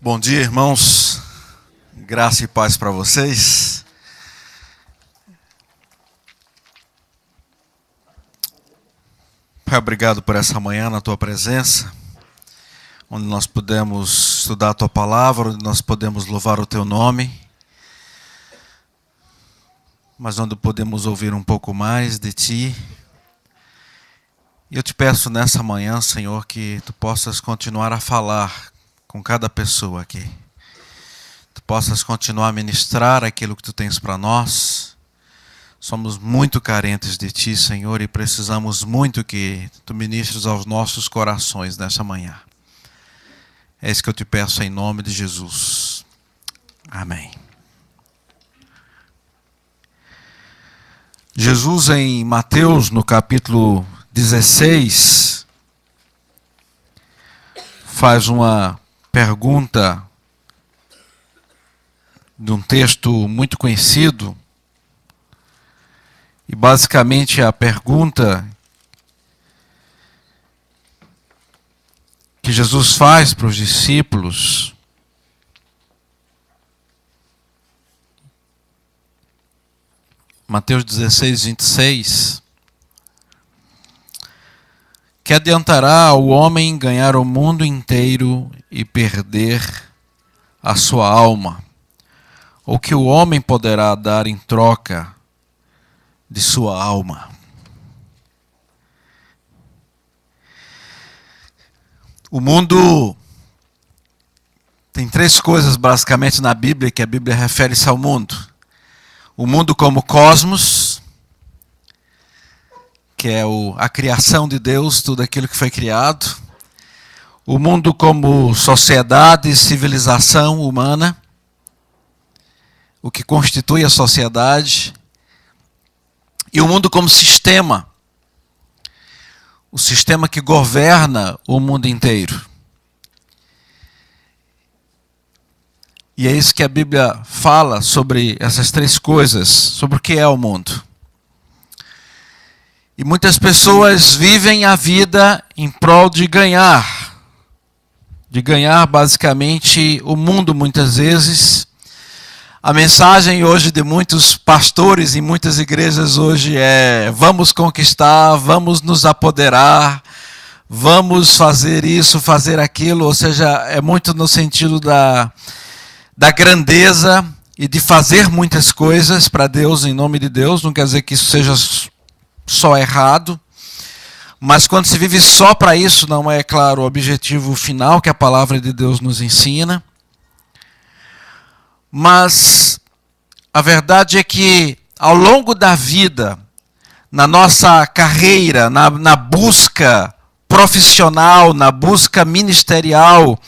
Bom dia, irmãos. Graça e paz para vocês. Pai, obrigado por essa manhã na Tua presença, onde nós podemos estudar a Tua palavra, onde nós podemos louvar o Teu nome, mas onde podemos ouvir um pouco mais de Ti. E eu te peço nessa manhã, Senhor, que Tu possas continuar a falar com cada pessoa aqui. Tu possas continuar a ministrar aquilo que Tu tens para nós. Somos muito carentes de Ti, Senhor, e precisamos muito que Tu ministres aos nossos corações nessa manhã. É isso que eu te peço em nome de Jesus. Amém. Jesus, em Mateus, no capítulo 16, faz uma pergunta de um texto muito conhecido. E basicamente a pergunta que Jesus faz para os discípulos Mateus 16, 26, que adiantará ao homem ganhar o mundo inteiro e perder a sua alma? Ou que o homem poderá dar em troca de sua alma? O mundo tem três coisas basicamente na Bíblia, que a Bíblia refere-se ao mundo. O mundo como cosmos, que é a criação de Deus, tudo aquilo que foi criado. O mundo como sociedade, civilização humana, o que constitui a sociedade. E o mundo como sistema, o sistema que governa o mundo inteiro. E é isso que a Bíblia fala sobre essas três coisas, sobre o que é o mundo. E muitas pessoas vivem a vida em prol de ganhar basicamente o mundo muitas vezes. A mensagem hoje de muitos pastores em muitas igrejas hoje é: vamos conquistar, vamos nos apoderar, vamos fazer isso, fazer aquilo. Ou seja, é muito no sentido da grandeza e de fazer muitas coisas para Deus, em nome de Deus. Não quer dizer que isso seja só errado, mas quando se vive só para isso, não é, claro, o objetivo final que a palavra de Deus nos ensina. Mas a verdade é que ao longo da vida, na nossa carreira, na busca profissional, na busca ministerial,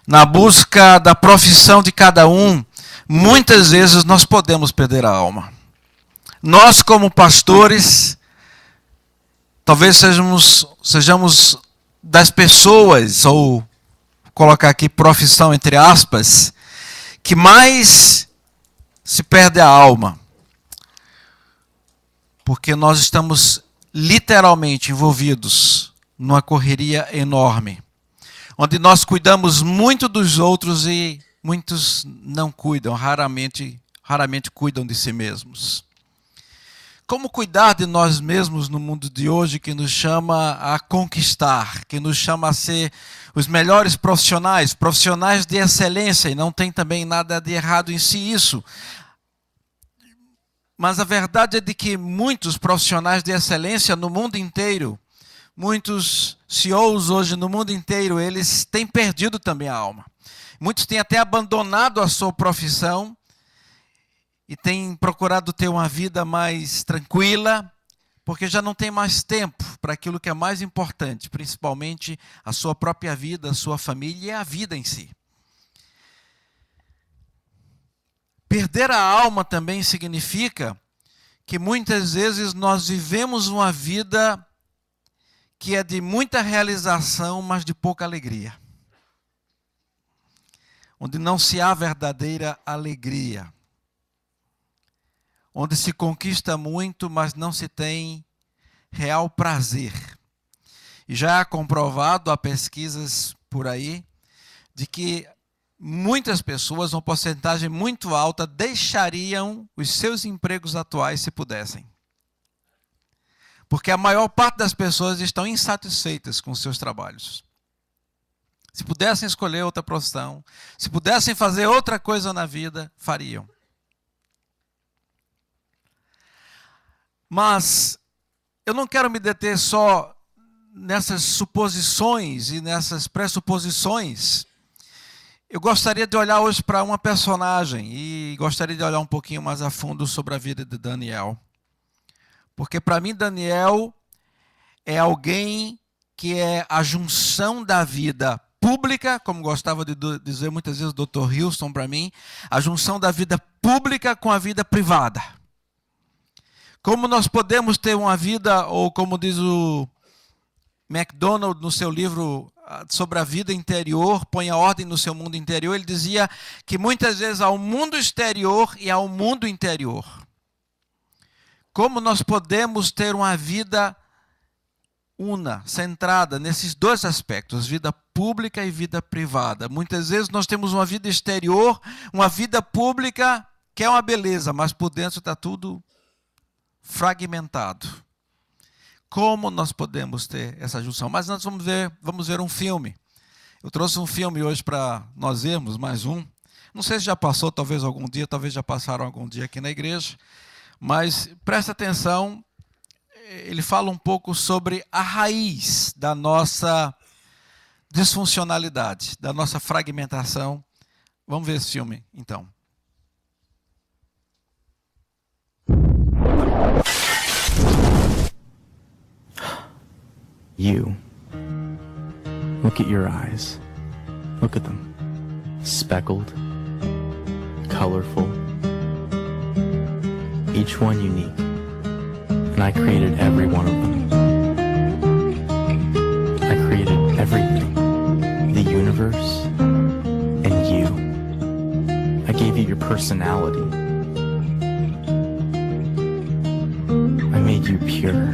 na busca da profissão de cada um, muitas vezes nós podemos perder a alma. Nós, como pastores, talvez sejamos das pessoas, ou colocar aqui profissão entre aspas, que mais se perde a alma. Porque nós estamos literalmente envolvidos numa correria enorme, onde nós cuidamos muito dos outros e muitos não cuidam, raramente cuidam de si mesmos. Como cuidar de nós mesmos no mundo de hoje, que nos chama a conquistar, que nos chama a ser os melhores profissionais de excelência, e não tem também nada de errado em si isso. Mas a verdade é de que muitos profissionais de excelência no mundo inteiro, muitos CEOs hoje no mundo inteiro, eles têm perdido também a alma. Muitos têm até abandonado a sua profissão e têm procurado ter uma vida mais tranquila, porque já não tem mais tempo para aquilo que é mais importante, principalmente a sua própria vida, a sua família e a vida em si. Perder a alma também significa que muitas vezes nós vivemos uma vida que é de muita realização, mas de pouca alegria. Onde não se há verdadeira alegria. Onde se conquista muito, mas não se tem real prazer. E já é comprovado, há pesquisas por aí, de que muitas pessoas, uma porcentagem muito alta, deixariam os seus empregos atuais se pudessem. Porque a maior parte das pessoas estão insatisfeitas com seus trabalhos. Se pudessem escolher outra profissão, se pudessem fazer outra coisa na vida, fariam. Mas eu não quero me deter só nessas suposições e nessas pressuposições. Eu gostaria de olhar hoje para uma personagem e gostaria de olhar um pouquinho mais a fundo sobre a vida de Daniel. Porque para mim Daniel é alguém que é a junção da vida pública, como gostava de dizer muitas vezes o Dr. Houston para mim, a junção da vida pública com a vida privada. Como nós podemos ter uma vida, ou como diz o MacDonald no seu livro sobre a vida interior, põe a ordem no seu mundo interior, ele dizia que muitas vezes há um mundo exterior e há um mundo interior. Como nós podemos ter uma vida centrada nesses dois aspectos, vida pública e vida privada. Muitas vezes nós temos uma vida exterior, uma vida pública que é uma beleza, mas por dentro está tudo fragmentado. Como nós podemos ter essa junção? Mas antes vamos ver um filme. Eu trouxe um filme hoje para nós vermos, mais um. Não sei se já passou, talvez algum dia, talvez já passaram algum dia aqui na igreja. Mas presta atenção, ele fala um pouco sobre a raiz da nossa disfuncionalidade, da nossa fragmentação. Vamos ver esse filme, então. You. Look at your eyes. Look at them. Speckled, colorful, each one unique. And I created every one of them. I created everything. The universe and you. I gave you your personality. I made you pure,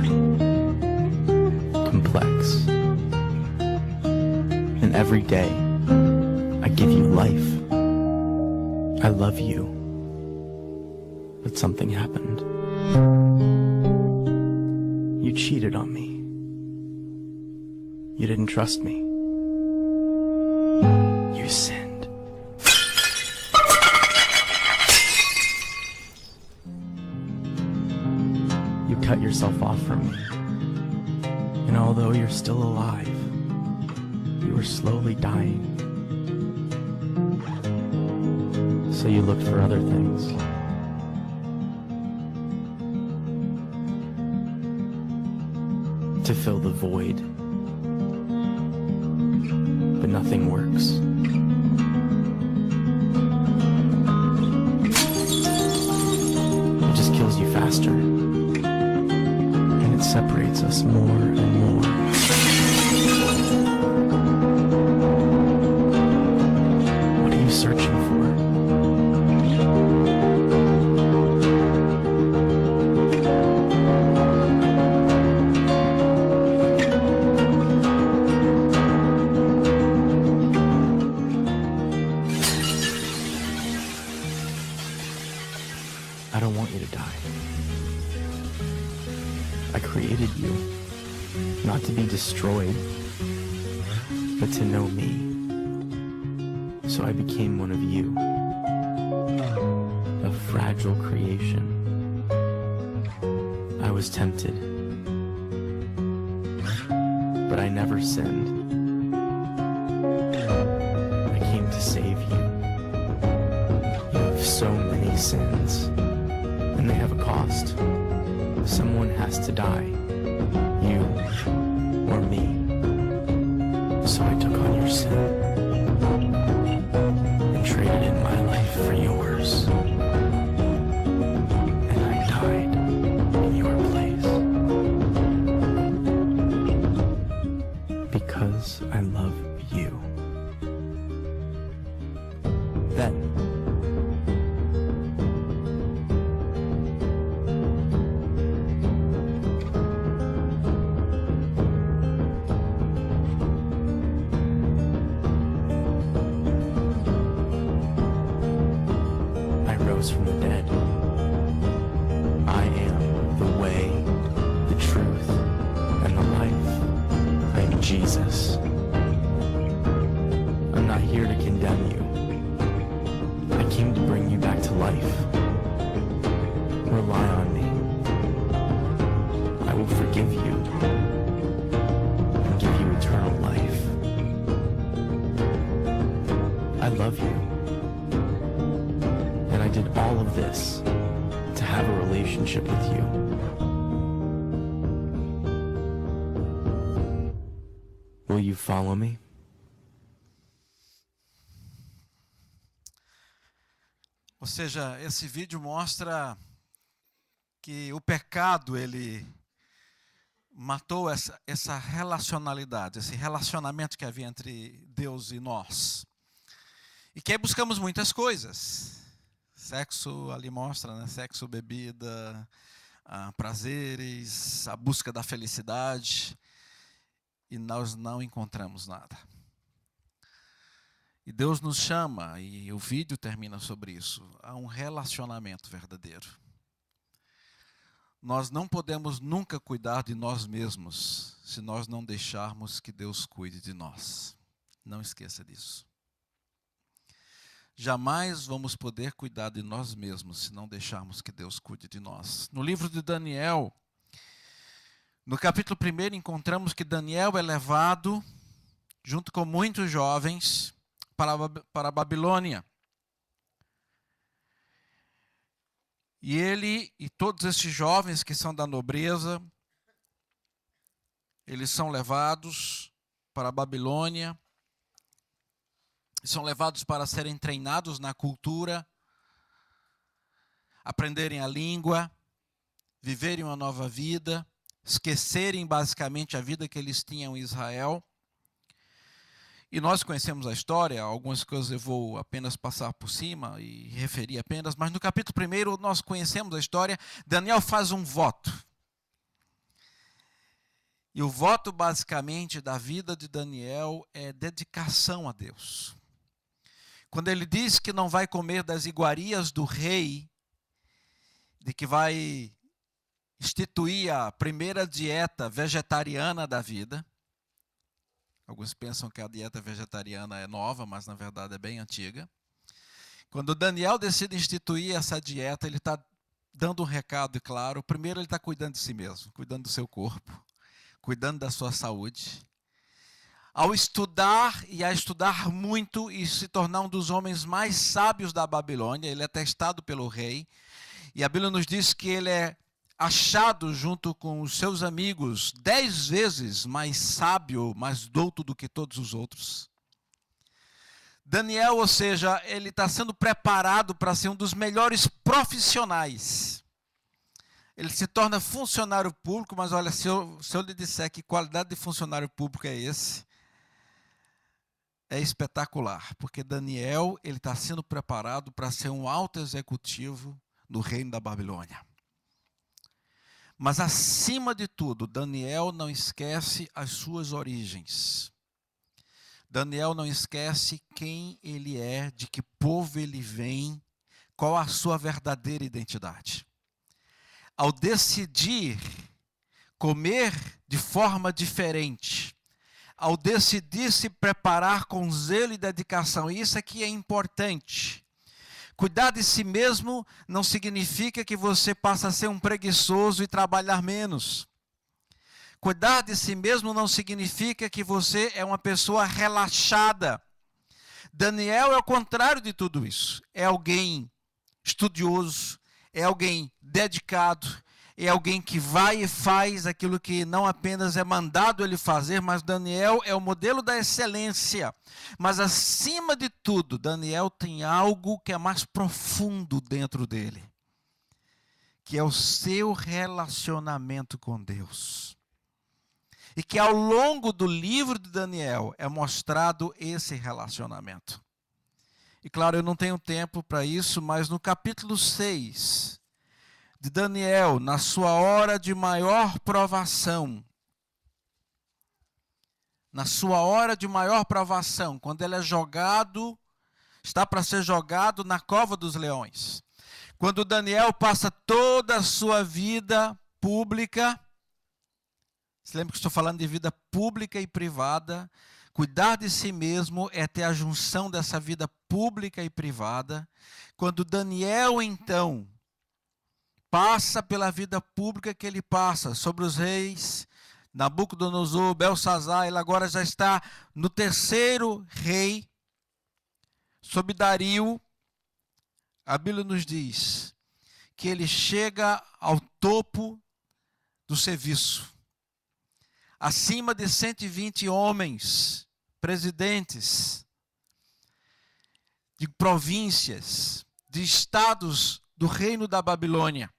complex. And every day, I give you life. I love you. But something happened. You cheated on me. You didn't trust me. You sinned. You cut yourself off from me. And although you're still alive, you were slowly dying. So you looked for other things. To fill the void. But nothing works. It just kills you faster. And it separates us more and more. What are you searching for? I don't want you to die. I created you, not to be destroyed, but to know me. So I became one of you, a fragile creation. I was tempted, but I never sinned. I came to save you. You have so many sins. And they have a cost. Someone has to die. You or me. So I took on your sin and traded in my life for yours. And I died in your place. Because I love you. Then Jesus. I'm not here to condemn you. I came to bring you back to life. Rely on me. I will forgive you and give you eternal life. I love you. And I did all of this to have a relationship with you. Will you follow me? Ou seja, esse vídeo mostra que o pecado, ele matou essa relacionalidade, esse relacionamento que havia entre Deus e nós. E que aí buscamos muitas coisas. Sexo, ali mostra, né? Sexo, bebida, prazeres, a busca da felicidade. E nós não encontramos nada. E Deus nos chama, e o vídeo termina sobre isso, a um relacionamento verdadeiro. Nós não podemos nunca cuidar de nós mesmos se nós não deixarmos que Deus cuide de nós. Não esqueça disso. Jamais vamos poder cuidar de nós mesmos se não deixarmos que Deus cuide de nós. No livro de Daniel, no capítulo 1, encontramos que Daniel é levado, junto com muitos jovens, para a Babilônia. E ele e todos esses jovens que são da nobreza, eles são levados para a Babilônia, são levados para serem treinados na cultura, aprenderem a língua, viverem uma nova vida, esquecerem basicamente a vida que eles tinham em Israel. E nós conhecemos a história, algumas coisas eu vou apenas passar por cima e referir apenas, mas no capítulo 1 nós conhecemos a história. Daniel faz um voto. E o voto basicamente da vida de Daniel é dedicação a Deus. Quando ele diz que não vai comer das iguarias do rei, de que vai instituir a primeira dieta vegetariana da vida. Alguns pensam que a dieta vegetariana é nova, mas na verdade é bem antiga. Quando Daniel decide instituir essa dieta, ele está dando um recado claro. Primeiro, ele está cuidando de si mesmo, cuidando do seu corpo, cuidando da sua saúde. Ao estudar, e a estudar muito, e se tornar um dos homens mais sábios da Babilônia, ele é testado pelo rei. E a Bíblia nos diz que ele é achado junto com os seus amigos 10 vezes mais sábio, mais douto do que todos os outros. Daniel, ou seja, ele está sendo preparado para ser um dos melhores profissionais. Ele se torna funcionário público, mas olha, se eu lhe disser que qualidade de funcionário público é esse, é espetacular, porque Daniel ele está sendo preparado para ser um alto executivo no reino da Babilônia. Mas, acima de tudo, Daniel não esquece as suas origens. Daniel não esquece quem ele é, de que povo ele vem, qual a sua verdadeira identidade. Ao decidir comer de forma diferente, ao decidir se preparar com zelo e dedicação, isso aqui é importante. Cuidar de si mesmo não significa que você passa a ser um preguiçoso e trabalhar menos. Cuidar de si mesmo não significa que você é uma pessoa relaxada. Daniel é o contrário de tudo isso. É alguém estudioso, é alguém dedicado, é alguém que vai e faz aquilo que não apenas é mandado ele fazer, mas Daniel é o modelo da excelência. Mas, acima de tudo, Daniel tem algo que é mais profundo dentro dele, que é o seu relacionamento com Deus. E que ao longo do livro de Daniel é mostrado esse relacionamento. E claro, eu não tenho tempo para isso, mas no capítulo 6 de Daniel, na sua hora de maior provação, quando ele é jogado, está para ser jogado na cova dos leões. Quando Daniel passa toda a sua vida pública Se lembra que estou falando de vida pública e privada. Cuidar de si mesmo é ter a junção dessa vida pública e privada. Quando Daniel, então, passa pela vida pública que ele passa sobre os reis, Nabucodonosor, Belsazar, ele agora já está no terceiro rei, sob Dario. A Bíblia nos diz que ele chega ao topo do serviço. Acima de 120 homens, presidentes de províncias, de estados do reino da Babilônia.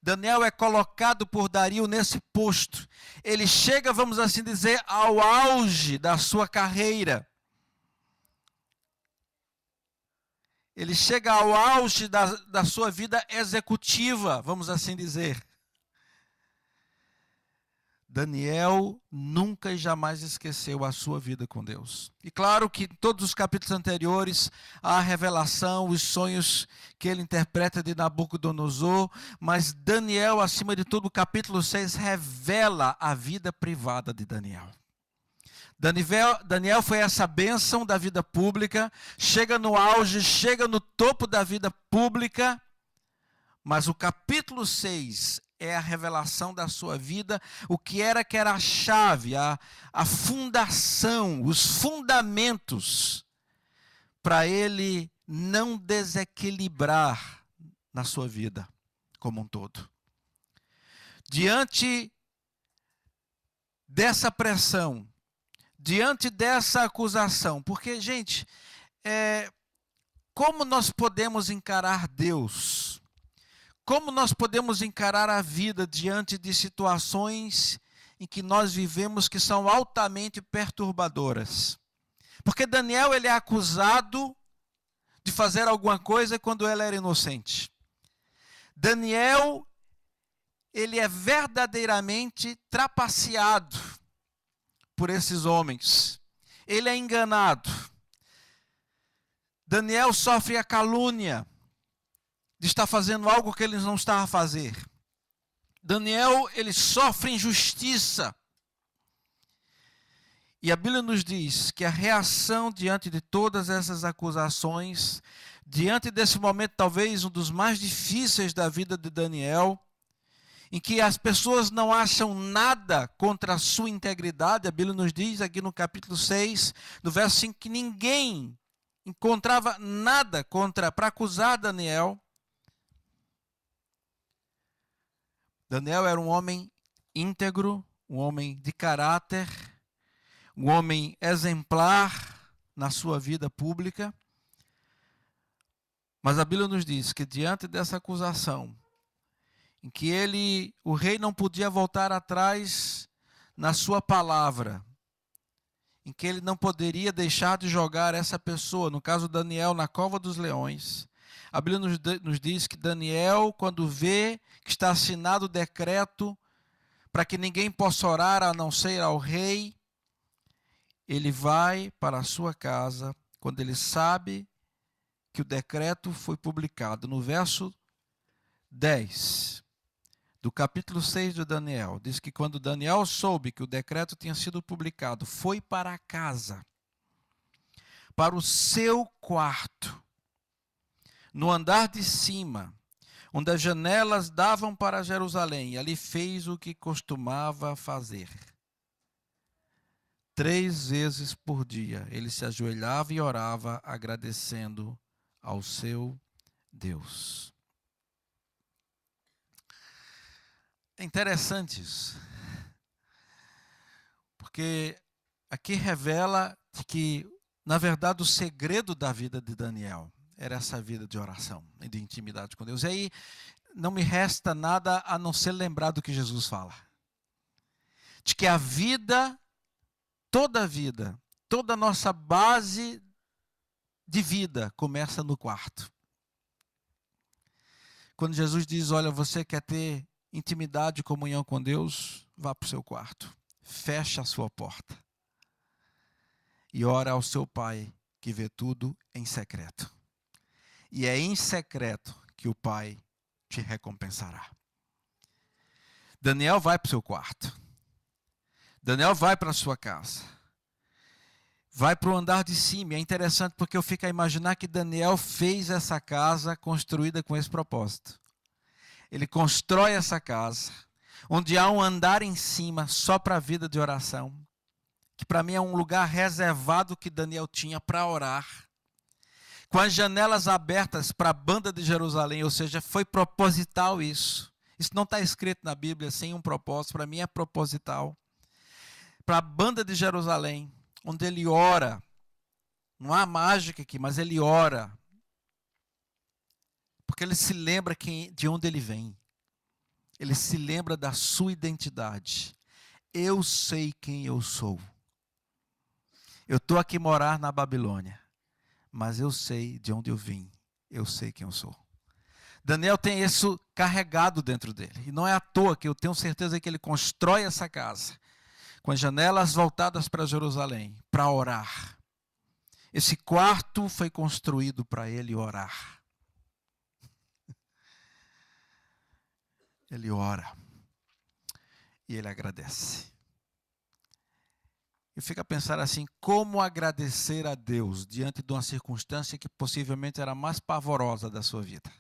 Daniel é colocado por Dario nesse posto. Ele chega, vamos assim dizer, ao auge da sua carreira. Ele chega ao auge da sua vida executiva, vamos assim dizer. Daniel nunca e jamais esqueceu a sua vida com Deus. E claro que em todos os capítulos anteriores há a revelação, os sonhos que ele interpreta de Nabucodonosor, mas Daniel, acima de tudo, o capítulo 6 revela a vida privada de Daniel. Daniel foi essa bênção da vida pública, chega no auge, chega no topo da vida pública, mas o capítulo 6 é a revelação da sua vida, o que era a chave, a fundação, os fundamentos para ele não desequilibrar na sua vida como um todo. Diante dessa pressão, diante dessa acusação, porque, gente, como nós podemos encarar Deus? Como nós podemos encarar a vida diante de situações em que nós vivemos que são altamente perturbadoras? Porque Daniel, ele é acusado de fazer alguma coisa quando ele era inocente. Daniel, ele é verdadeiramente trapaceado por esses homens. Ele é enganado. Daniel sofre a calúnia de estar fazendo algo que ele não estava a fazer. Daniel, ele sofre injustiça. E a Bíblia nos diz que a reação diante de todas essas acusações, diante desse momento talvez um dos mais difíceis da vida de Daniel, em que as pessoas não acham nada contra a sua integridade, a Bíblia nos diz aqui no capítulo 6, no verso 5, que ninguém encontrava nada para acusar Daniel. Daniel era um homem íntegro, um homem de caráter, um homem exemplar na sua vida pública. Mas a Bíblia nos diz que diante dessa acusação, em que o rei não podia voltar atrás na sua palavra, em que ele não poderia deixar de jogar essa pessoa, no caso Daniel, na cova dos leões. A Bíblia nos diz que Daniel, quando vê que está assinado o decreto para que ninguém possa orar a não ser ao rei, ele vai para a sua casa, quando ele sabe que o decreto foi publicado. No verso 10 do capítulo 6 de Daniel, diz que quando Daniel soube que o decreto tinha sido publicado, foi para a casa, para o seu quarto, no andar de cima, onde as janelas davam para Jerusalém, e ali fez o que costumava fazer. 3 vezes por dia ele se ajoelhava e orava, agradecendo ao seu Deus. É interessante isso, porque aqui revela que, na verdade, o segredo da vida de Daniel era essa vida de oração e de intimidade com Deus. E aí não me resta nada a não ser lembrar do que Jesus fala. De que a vida, toda a nossa base de vida começa no quarto. Quando Jesus diz, olha, você quer ter intimidade e comunhão com Deus, vá para o seu quarto. Feche a sua porta. E ora ao seu Pai, que vê tudo em secreto. E é em secreto que o Pai te recompensará. Daniel vai para o seu quarto. Daniel vai para a sua casa. Vai para o andar de cima. É interessante porque eu fico a imaginar que Daniel fez essa casa construída com esse propósito. Ele constrói essa casa, onde há um andar em cima só para a vida de oração, que para mim é um lugar reservado que Daniel tinha para orar, com as janelas abertas para a banda de Jerusalém, ou seja, foi proposital isso. Isso não está escrito na Bíblia sem um propósito, para mim é proposital. Para a banda de Jerusalém, onde ele ora, não há mágica aqui, mas ele ora, porque ele se lembra de onde ele vem, ele se lembra da sua identidade. Eu sei quem eu sou. Eu estou aqui morar na Babilônia, mas eu sei de onde eu vim, eu sei quem eu sou. Daniel tem isso carregado dentro dele, e não é à toa que eu tenho certeza que ele constrói essa casa, com as janelas voltadas para Jerusalém, para orar. Esse quarto foi construído para ele orar. Ele ora e ele agradece. E fica a pensar assim, como agradecer a Deus diante de uma circunstância que possivelmente era a mais pavorosa da sua vida.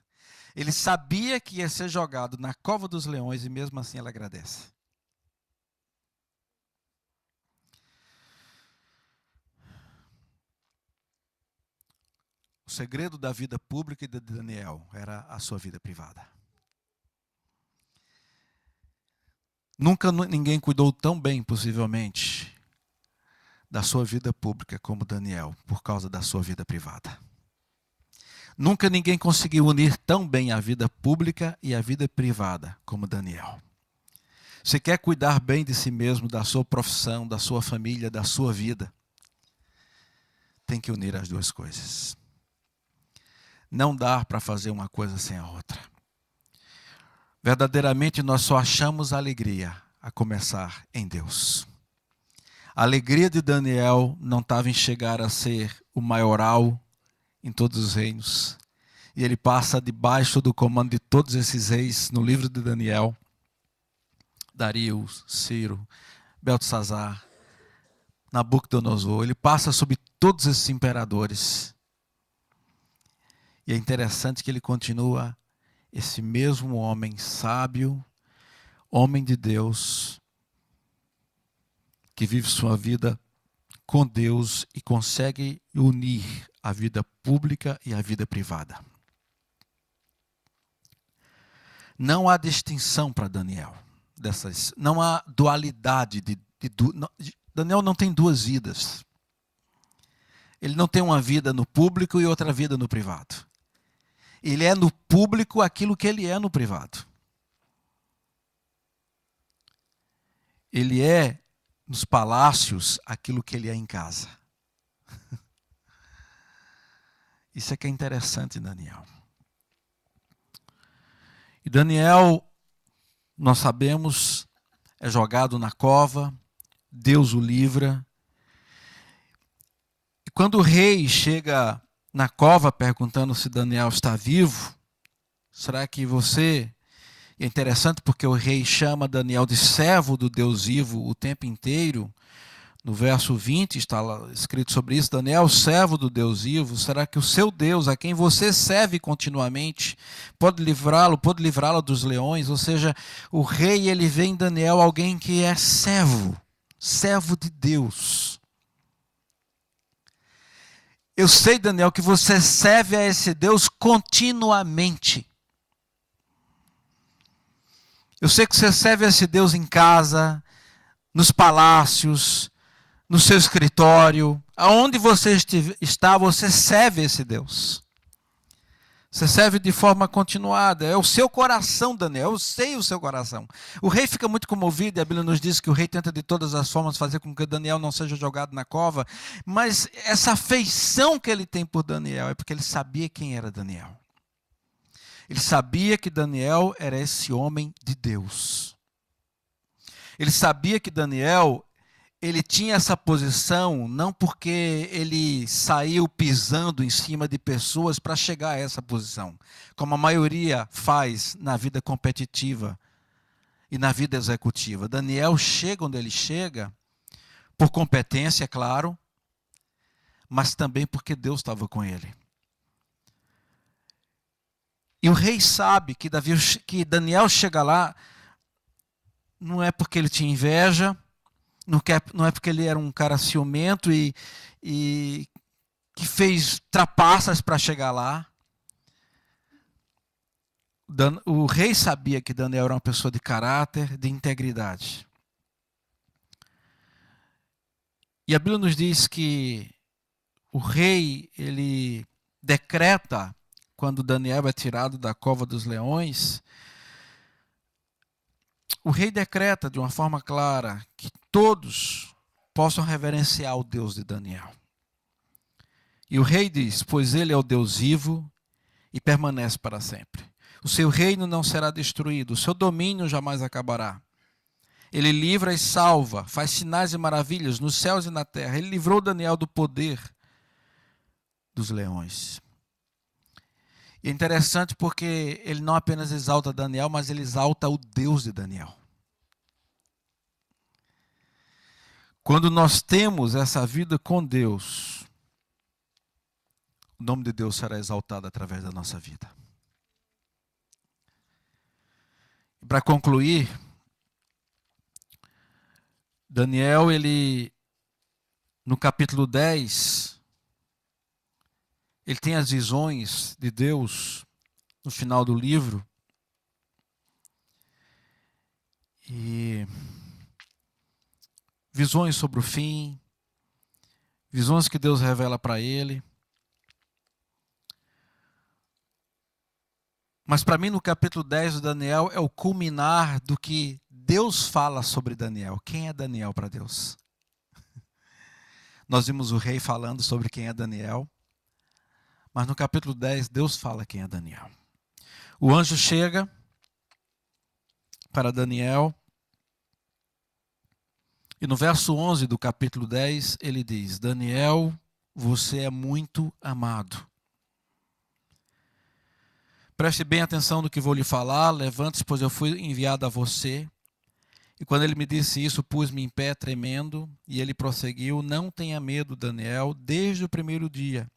Ele sabia que ia ser jogado na cova dos leões e mesmo assim ele agradece. O segredo da vida pública de Daniel era a sua vida privada. Nunca ninguém cuidou tão bem, possivelmente, da sua vida pública como Daniel, por causa da sua vida privada. Nunca ninguém conseguiu unir tão bem a vida pública e a vida privada como Daniel. Você quer cuidar bem de si mesmo, da sua profissão, da sua família, da sua vida, tem que unir as duas coisas. Não dá para fazer uma coisa sem a outra. Verdadeiramente nós só achamos alegria a começar em Deus. A alegria de Daniel não estava em chegar a ser o maioral em todos os reinos. E ele passa debaixo do comando de todos esses reis no livro de Daniel. Dario, Ciro, Beltesazar, Nabucodonosor. Ele passa sobre todos esses imperadores. E é interessante que ele continua esse mesmo homem sábio, homem de Deus, que vive sua vida com Deus e consegue unir a vida pública e a vida privada. Não há distinção para Daniel. Não há dualidade. Daniel não tem duas vidas. Ele não tem uma vida no público e outra vida no privado. Ele é no público aquilo que ele é no privado. Ele é nos palácios aquilo que ele é em casa. Isso é que é interessante em Daniel. E Daniel, nós sabemos, é jogado na cova, Deus o livra. E quando o rei chega na cova perguntando se Daniel está vivo, será que você... É interessante porque o rei chama Daniel de servo do Deus vivo o tempo inteiro. No verso 20 está lá escrito sobre isso: Daniel, servo do Deus vivo, será que o seu Deus, a quem você serve continuamente, pode livrá-lo dos leões? Ou seja, o rei, ele vê em Daniel alguém que é servo de Deus. Eu sei, Daniel, que você serve a esse Deus continuamente. Eu sei que você serve a esse Deus em casa, nos palácios, no seu escritório, aonde você está, você serve esse Deus. Você serve de forma continuada. É o seu coração, Daniel. Eu sei o seu coração. O rei fica muito comovido, e a Bíblia nos diz que o rei tenta de todas as formas fazer com que Daniel não seja jogado na cova. Mas essa afeição que ele tem por Daniel é porque ele sabia quem era Daniel. Ele sabia que Daniel era esse homem de Deus. Ele sabia que Daniel, ele tinha essa posição não porque ele saiu pisando em cima de pessoas para chegar a essa posição, como a maioria faz na vida competitiva e na vida executiva. Daniel chega onde ele chega, por competência, é claro, mas também porque Deus estava com ele. E o rei sabe que Daniel chega lá, não é porque ele tinha inveja, não é porque ele era um cara ciumento e que fez trapaças para chegar lá. O rei sabia que Daniel era uma pessoa de caráter, de integridade. E a Bíblia nos diz que o rei, ele decreta, quando Daniel é tirado da cova dos leões, o rei decreta de uma forma clara que todos possam reverenciar o Deus de Daniel. E o rei diz: pois ele é o Deus vivo e permanece para sempre. O seu reino não será destruído, o seu domínio jamais acabará. Ele livra e salva, faz sinais e maravilhas nos céus e na terra. Ele livrou Daniel do poder dos leões. E é interessante porque ele não apenas exalta Daniel, mas ele exalta o Deus de Daniel. Quando nós temos essa vida com Deus, o nome de Deus será exaltado através da nossa vida. E para concluir, Daniel, ele, no capítulo 10, ele tem as visões de Deus no final do livro. E visões sobre o fim, visões que Deus revela para ele. Mas para mim, no capítulo 10 do Daniel, é o culminar do que Deus fala sobre Daniel. Quem é Daniel para Deus? Nós vimos o rei falando sobre quem é Daniel. Mas no capítulo 10, Deus fala quem é Daniel. O anjo chega para Daniel. E no verso 11 do capítulo 10, ele diz: Daniel, você é muito amado. Preste bem atenção no que vou lhe falar. Levante-se, pois eu fui enviado a você. E quando ele me disse isso, pus-me em pé tremendo. E ele prosseguiu: não tenha medo, Daniel, desde o primeiro dia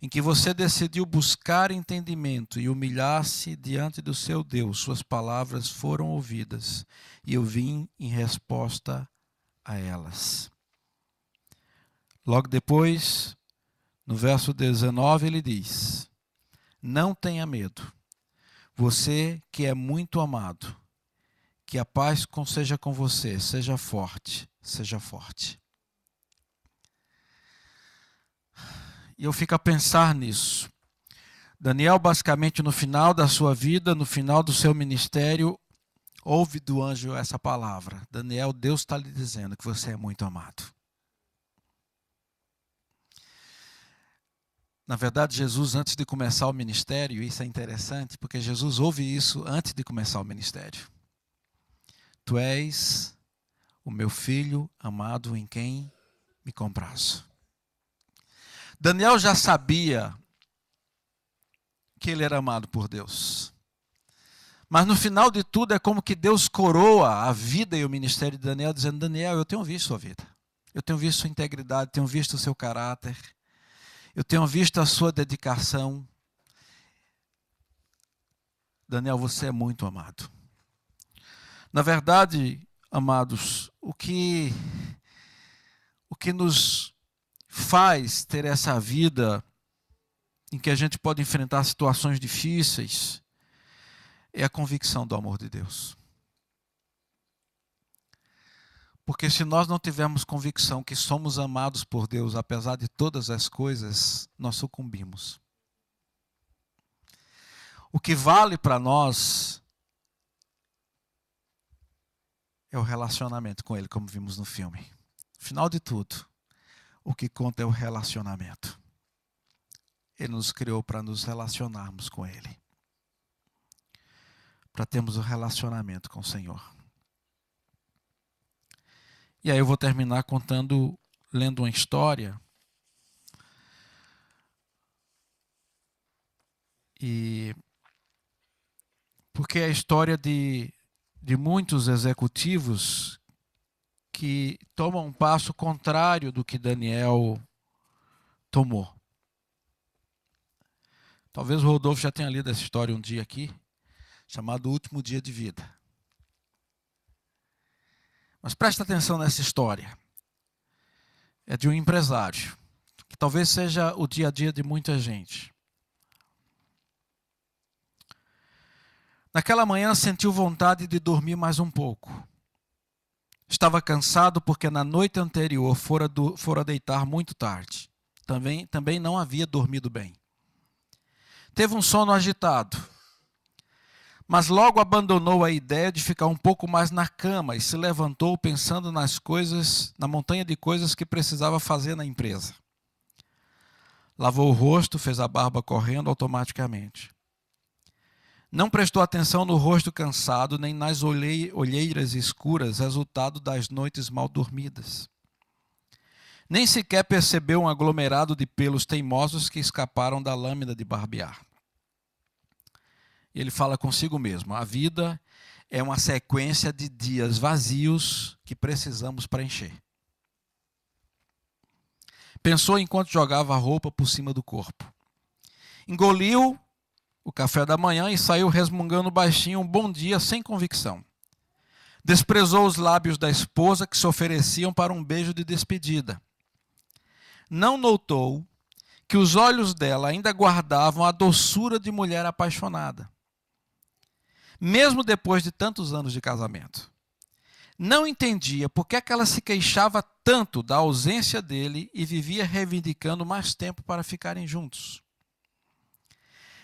em que você decidiu buscar entendimento e humilhar-se diante do seu Deus, suas palavras foram ouvidas, e eu vim em resposta a elas. Logo depois, no verso 19, ele diz: não tenha medo, você que é muito amado, que a paz seja com você, seja forte, seja forte. E eu fico a pensar nisso. Daniel, basicamente, no final da sua vida, no final do seu ministério, ouve do anjo essa palavra: Daniel, Deus está lhe dizendo que você é muito amado. Na verdade, Jesus, antes de começar o ministério, isso é interessante, porque Jesus ouve isso antes de começar o ministério. Tu és o meu filho amado em quem me comprazo. Daniel já sabia que ele era amado por Deus. Mas no final de tudo é como que Deus coroa a vida e o ministério de Daniel, dizendo: Daniel, eu tenho visto sua vida. Eu tenho visto sua integridade, tenho visto o seu caráter. Eu tenho visto a sua dedicação. Daniel, você é muito amado. Na verdade, amados, o que nos faz ter essa vida em que a gente pode enfrentar situações difíceis é a convicção do amor de Deus. Porque se nós não tivermos convicção que somos amados por Deus, apesar de todas as coisas, nós sucumbimos. O que vale para nós é o relacionamento com Ele, como vimos no filme. Final de tudo, o que conta é o relacionamento. Ele nos criou para nos relacionarmos com Ele. Para termos um relacionamento com o Senhor. E aí eu vou terminar lendo uma história. Porque é a história de de muitos executivos que tomam um passo contrário do que Daniel tomou. Talvez o Rodolfo já tenha lido essa história um dia aqui, chamado O Último Dia de Vida. Mas presta atenção nessa história. É de um empresário, que talvez seja o dia a dia de muita gente. Naquela manhã sentiu vontade de dormir mais um pouco. Estava cansado porque na noite anterior fora deitar muito tarde. Também não havia dormido bem. Teve um sono agitado, mas logo abandonou a ideia de ficar um pouco mais na cama e se levantou pensando na montanha de coisas que precisava fazer na empresa. Lavou o rosto, fez a barba correndo automaticamente. Não prestou atenção no rosto cansado, nem nas olheiras escuras, resultado das noites mal dormidas. Nem sequer percebeu um aglomerado de pelos teimosos que escaparam da lâmina de barbear. Ele fala consigo mesmo: a vida é uma sequência de dias vazios que precisamos preencher. Pensou enquanto jogava a roupa por cima do corpo. Engoliu o café da manhã e saiu resmungando baixinho um bom dia sem convicção. Desprezou os lábios da esposa que se ofereciam para um beijo de despedida. Não notou que os olhos dela ainda guardavam a doçura de mulher apaixonada, mesmo depois de tantos anos de casamento. Não entendia por que ela se queixava tanto da ausência dele e vivia reivindicando mais tempo para ficarem juntos.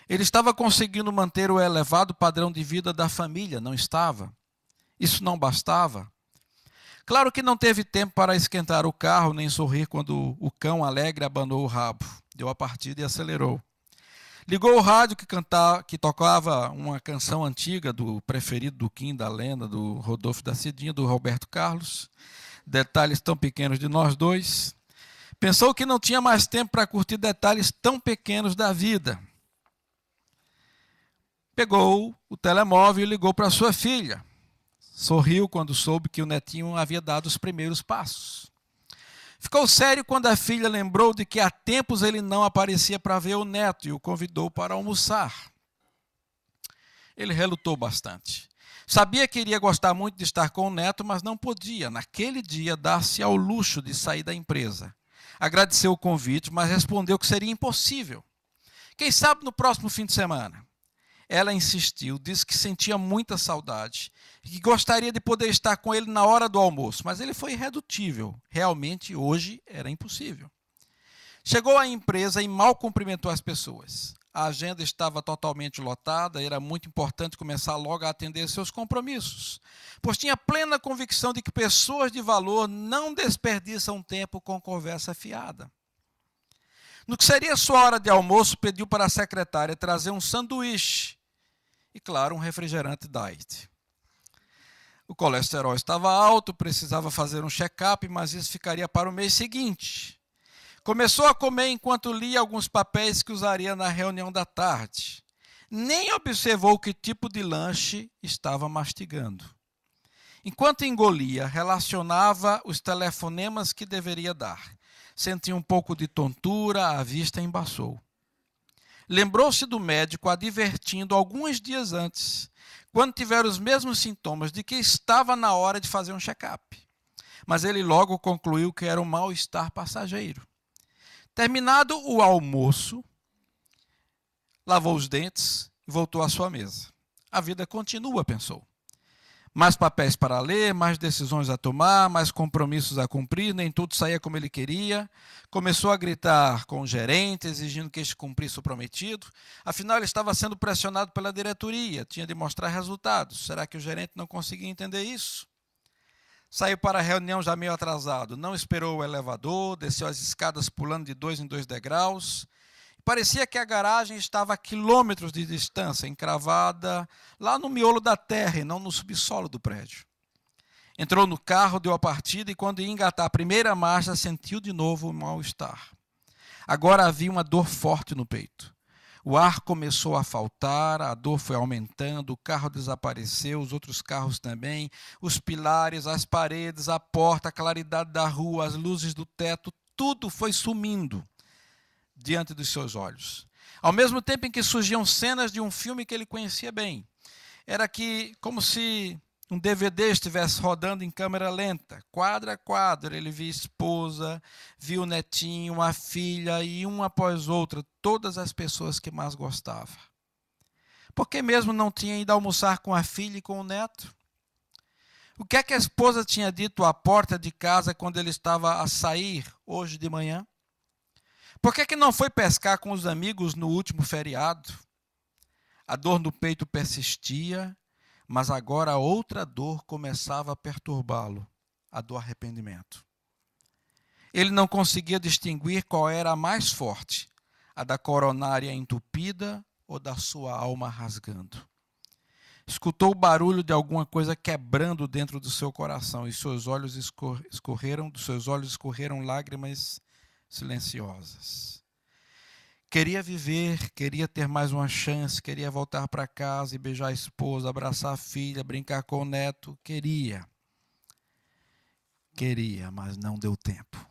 Ele estava conseguindo manter o elevado padrão de vida da família, não estava? Isso não bastava? Claro que não teve tempo para esquentar o carro, nem sorrir quando o cão alegre abanou o rabo. Deu a partida e acelerou. Ligou o rádio que tocava uma canção antiga do preferido do Kim, da Lenda, do Rodolfo da Cidinha, do Roberto Carlos. Detalhes tão pequenos de nós dois. Pensou que não tinha mais tempo para curtir detalhes tão pequenos da vida. Pegou o telemóvel e ligou para sua filha. Sorriu quando soube que o netinho havia dado os primeiros passos. Ficou sério quando a filha lembrou de que há tempos ele não aparecia para ver o neto e o convidou para almoçar. Ele relutou bastante. Sabia que iria gostar muito de estar com o neto, mas não podia, naquele dia, dar-se ao luxo de sair da empresa. Agradeceu o convite, mas respondeu que seria impossível. Quem sabe no próximo fim de semana? Ela insistiu, disse que sentia muita saudade e que gostaria de poder estar com ele na hora do almoço, mas ele foi irredutível. Realmente, hoje, era impossível. Chegou à empresa e mal cumprimentou as pessoas. A agenda estava totalmente lotada, era muito importante começar logo a atender seus compromissos, pois tinha plena convicção de que pessoas de valor não desperdiçam tempo com conversa fiada. No que seria sua hora de almoço, pediu para a secretária trazer um sanduíche e, claro, um refrigerante diet. O colesterol estava alto, precisava fazer um check-up, mas isso ficaria para o mês seguinte. Começou a comer enquanto lia alguns papéis que usaria na reunião da tarde. Nem observou que tipo de lanche estava mastigando. Enquanto engolia, relacionava os telefonemas que deveria dar. Sentiu um pouco de tontura, a vista embaçou. Lembrou-se do médico advertindo alguns dias antes, quando tiveram os mesmos sintomas, de que estava na hora de fazer um check-up. Mas ele logo concluiu que era um mal-estar passageiro. Terminado o almoço, lavou os dentes e voltou à sua mesa. A vida continua, pensou. Mais papéis para ler, mais decisões a tomar, mais compromissos a cumprir, nem tudo saía como ele queria. Começou a gritar com o gerente, exigindo que este cumprisse o prometido. Afinal, ele estava sendo pressionado pela diretoria, tinha de mostrar resultados. Será que o gerente não conseguia entender isso? Saiu para a reunião já meio atrasado, não esperou o elevador, desceu as escadas pulando de 2 em 2 degraus. Parecia que a garagem estava a quilômetros de distância, encravada lá no miolo da terra e não no subsolo do prédio. Entrou no carro, deu a partida e quando ia engatar a primeira marcha, sentiu de novo o mal-estar. Agora havia uma dor forte no peito. O ar começou a faltar, a dor foi aumentando, o carro desapareceu, os outros carros também, os pilares, as paredes, a porta, a claridade da rua, as luzes do teto, tudo foi sumindo diante dos seus olhos. Ao mesmo tempo em que surgiam cenas de um filme que ele conhecia bem. Era que, como se um DVD estivesse rodando em câmera lenta, quadro a quadro, ele via esposa, via o netinho, a filha, e uma após outra, todas as pessoas que mais gostava. Por que mesmo não tinha ido almoçar com a filha e com o neto? O que é que a esposa tinha dito à porta de casa quando ele estava a sair hoje de manhã? Por que não foi pescar com os amigos no último feriado? A dor no peito persistia, mas agora outra dor começava a perturbá-lo, a do arrependimento. Ele não conseguia distinguir qual era a mais forte, a da coronária entupida ou da sua alma rasgando. Escutou o barulho de alguma coisa quebrando dentro do seu coração e seus olhos escorreram lágrimas silenciosas. Queria viver, queria ter mais uma chance, queria voltar para casa e beijar a esposa, abraçar a filha, brincar com o neto. Queria, mas não deu tempo.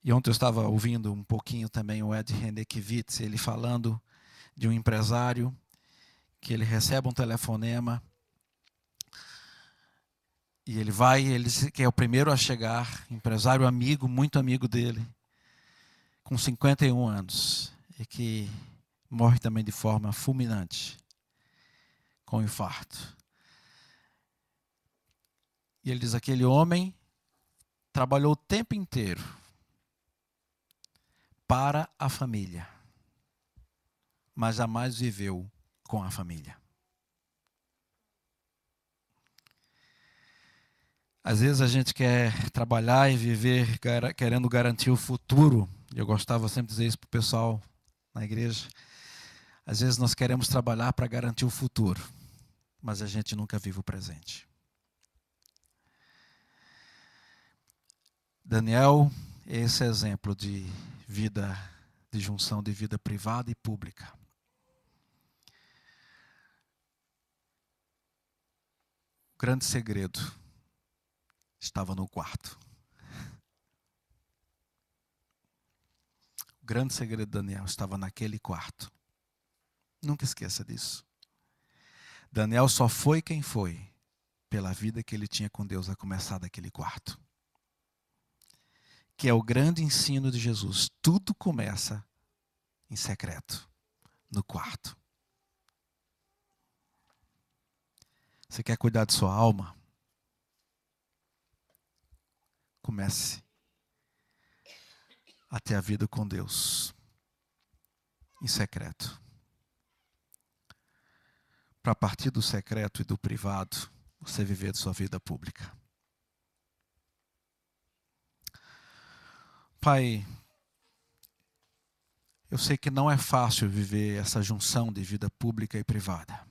E ontem eu estava ouvindo um pouquinho também o Ed Renekiewicz, ele falando de um empresário que ele recebe um telefonema e ele vai, ele diz que é o primeiro a chegar, empresário amigo, muito amigo dele, com 51 anos, e que morre também de forma fulminante, com infarto. E ele diz, aquele homem trabalhou o tempo inteiro para a família, mas jamais viveu com a família. Às vezes a gente quer trabalhar e viver querendo garantir o futuro. Eu gostava sempre de dizer isso para o pessoal na igreja. Às vezes nós queremos trabalhar para garantir o futuro, mas a gente nunca vive o presente. Daniel é esse exemplo de vida, de junção de vida privada e pública. O grande segredo estava no quarto. O grande segredo de Daniel estava naquele quarto. Nunca esqueça disso. Daniel só foi quem foi pela vida que ele tinha com Deus a começar daquele quarto. Que é o grande ensino de Jesus. Tudo começa em secreto, no quarto. Você quer cuidar de sua alma? Comece a ter a vida com Deus em secreto. Para partir do secreto e do privado, você viver de sua vida pública. Pai, eu sei que não é fácil viver essa junção de vida pública e privada.